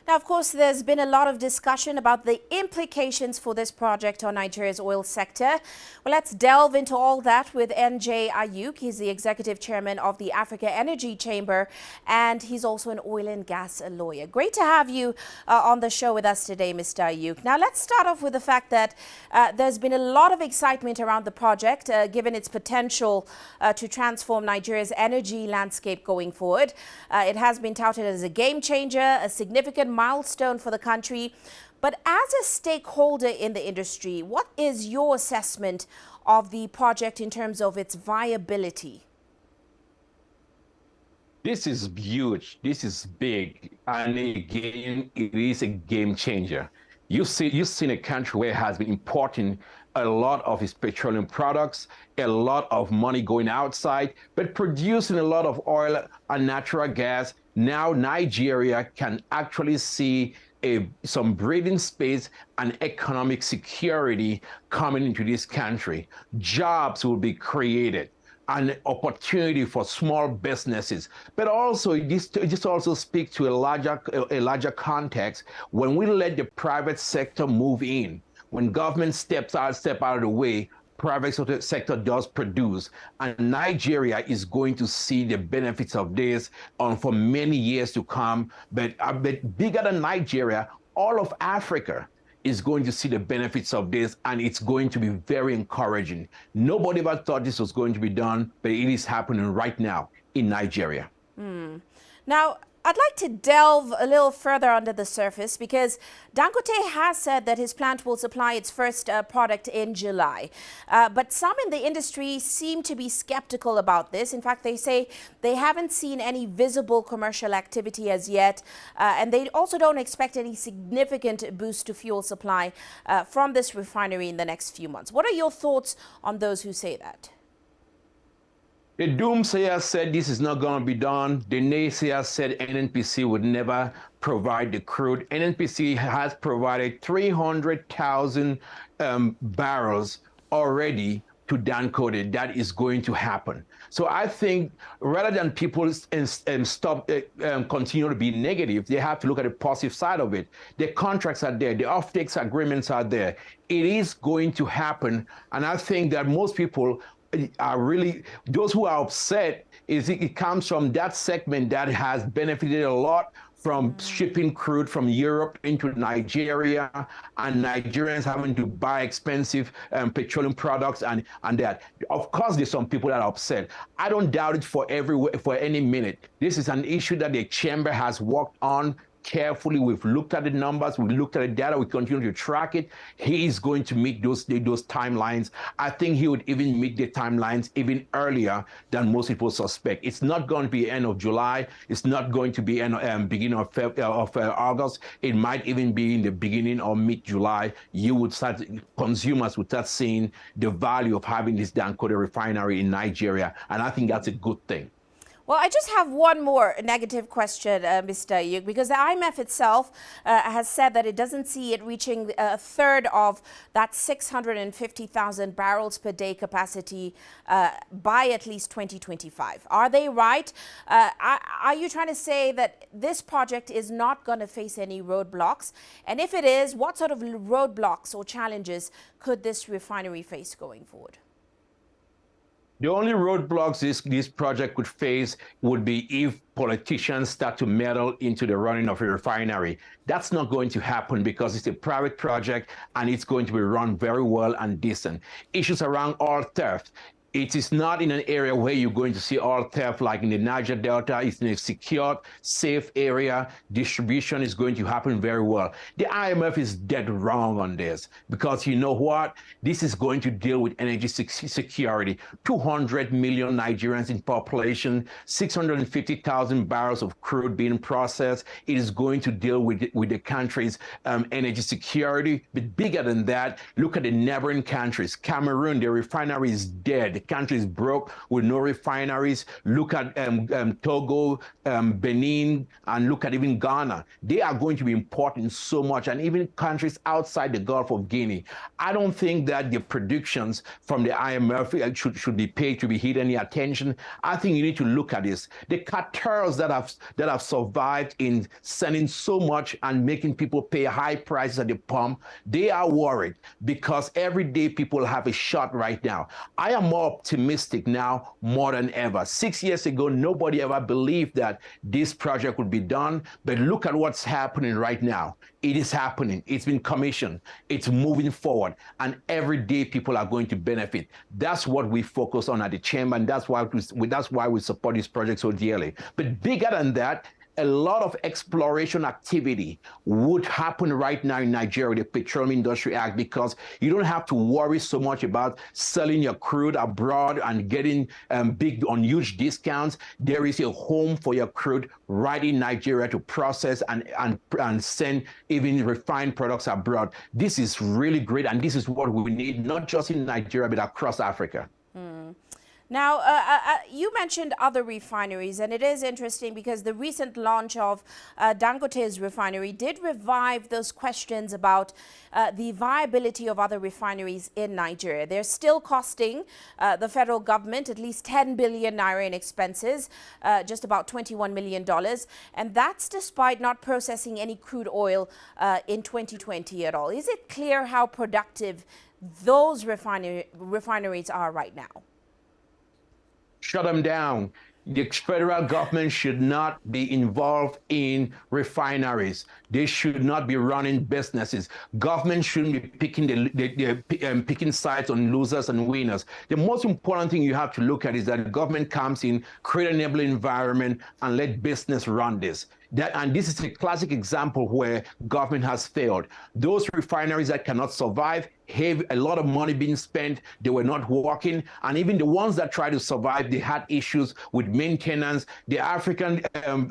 Now, of course, there's been a lot of discussion about the implications for this project on Nigeria's oil sector. Well, let's delve into all that with NJ Ayuk. He's the executive chairman of the Africa Energy Chamber, and he's also an oil and gas lawyer. Great to have you on the show with us today, Mr. Ayuk. Now, let's start off with the fact that there's been a lot of excitement around the project, given its potential to transform Nigeria's energy landscape going forward. It has been touted as a game changer, a significant milestone for the country. But as a stakeholder in the industry, what is your assessment of the project in terms of its viability? This is huge. This is big. And again, it is a game changer. You've seen a country where it has been importing a lot of its petroleum products, a lot of money going outside, but producing a lot of oil and natural gas. Now Nigeria can actually see some breathing space and economic security coming into this country. Jobs will be created, an opportunity for small businesses, but also this also speaks to a larger context. When we let the private sector move in, when government step out of the way, private sector does produce, and Nigeria is going to see the benefits of this for many years to come. But bigger than Nigeria, all of Africa is going to see the benefits of this, and it's going to be very encouraging. Nobody ever thought this was going to be done, but it is happening right now in Nigeria. Now, I'd like to delve a little further under the surface because Dangote has said that his plant will supply its first product in July. But some in the industry seem to be skeptical about this. In fact, they say they haven't seen any visible commercial activity as yet. And they also don't expect any significant boost to fuel supply from this refinery in the next few months. What are your thoughts on those who say that? The doomsayer said this is not going to be done. The naysayer said NNPC would never provide the crude. NNPC has provided 300,000 barrels already to Dangote. That is going to happen. So I think rather than people continue to be negative, they have to look at the positive side of it. The contracts are there. The offtakes agreements are there. It is going to happen. And I think that most people are really, those who are upset, it comes from that segment that has benefited a lot from shipping crude from Europe into Nigeria, and Nigerians having to buy expensive petroleum products, and that. Of course, there's some people that are upset. I don't doubt it for any minute. This is an issue that the chamber has worked on carefully. We've looked at the numbers, we looked at the data, we continue to track it. He is going to meet those timelines. I think he would even meet the timelines even earlier than most people suspect. It's not going to be end of July. It's not going to be beginning of August. It might even be in the beginning or mid-July. Consumers would start seeing the value of having this Dangote Refinery in Nigeria, and I think that's a good thing. Well, I just have one more negative question, Mr. Ayuk, because the IMF itself has said that it doesn't see it reaching a third of that 650,000 barrels per day capacity by at least 2025. Are they right? Are you trying to say that this project is not going to face any roadblocks? And if it is, what sort of roadblocks or challenges could this refinery face going forward? The only roadblocks this project could face would be if politicians start to meddle into the running of a refinery. That's not going to happen because it's a private project and it's going to be run very well and decent. Issues around oil theft. It is not in an area where you're going to see oil theft like in the Niger Delta. It's in a secured, safe area. Distribution is going to happen very well. The IMF is dead wrong on this because you know what? This is going to deal with energy security. 200 million Nigerians in population, 650,000 barrels of crude being processed. It is going to deal with the country's energy security. But bigger than that, look at the neighboring countries. Cameroon, the refinery is dead. country is broke with no refineries. Look at Togo, Benin, and look at even Ghana. They are going to be importing so much, and even countries outside the Gulf of Guinea. I don't think that the predictions from the IMF should be paid to be hit any attention. I think you need to look at this. The cartels that have survived in selling so much and making people pay high prices at the pump, they are worried because everyday people have a shot right now. I am more optimistic now more than ever. 6 years ago, nobody ever believed that this project would be done, but look at what's happening right now. It is happening. It's been commissioned. It's moving forward, and every day people are going to benefit. That's what we focus on at the chamber, and that's why we support this project so dearly. But bigger than that, a lot of exploration activity would happen right now in Nigeria, the Petroleum Industry Act, because you don't have to worry so much about selling your crude abroad and getting big on huge discounts. There is a home for your crude right in Nigeria to process and send even refined products abroad. This is really great, and this is what we need, not just in Nigeria, but across Africa. Now, you mentioned other refineries, and it is interesting because the recent launch of Dangote's refinery did revive those questions about the viability of other refineries in Nigeria. They're still costing the federal government at least 10 billion naira in expenses, just about $21 million. And that's despite not processing any crude oil in 2020 at all. Is it clear how productive those refineries are right now? Shut them down. The federal government should not be involved in refineries. They should not be running businesses. Government shouldn't be picking sides on losers and winners. The most important thing you have to look at is that the government comes in, create an enabling environment, and let business run this. And this is a classic example where government has failed. Those refineries that cannot survive have a lot of money being spent. They were not working. And even the ones that tried to survive, they had issues with maintenance. The African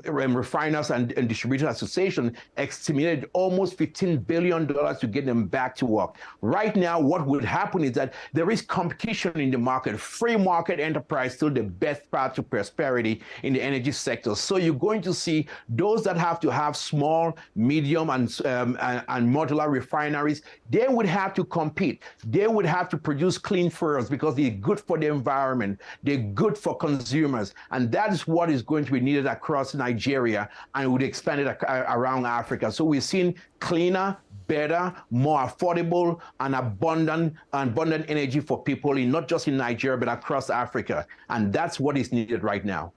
Refiners and Distributors Association estimated almost $15 billion to get them back to work. Right now, what would happen is that there is competition in the market. Free market enterprise still the best path to prosperity in the energy sector. So you're going to see those that have to have small, medium, and modular refineries, they would have to compete. They would have to produce clean fuels because they're good for the environment. They're good for consumers. And that is what is going to be needed across Nigeria and would expand it around Africa. So we're seeing cleaner, better, more affordable, and abundant energy for people in not just in Nigeria, but across Africa. And that's what is needed right now.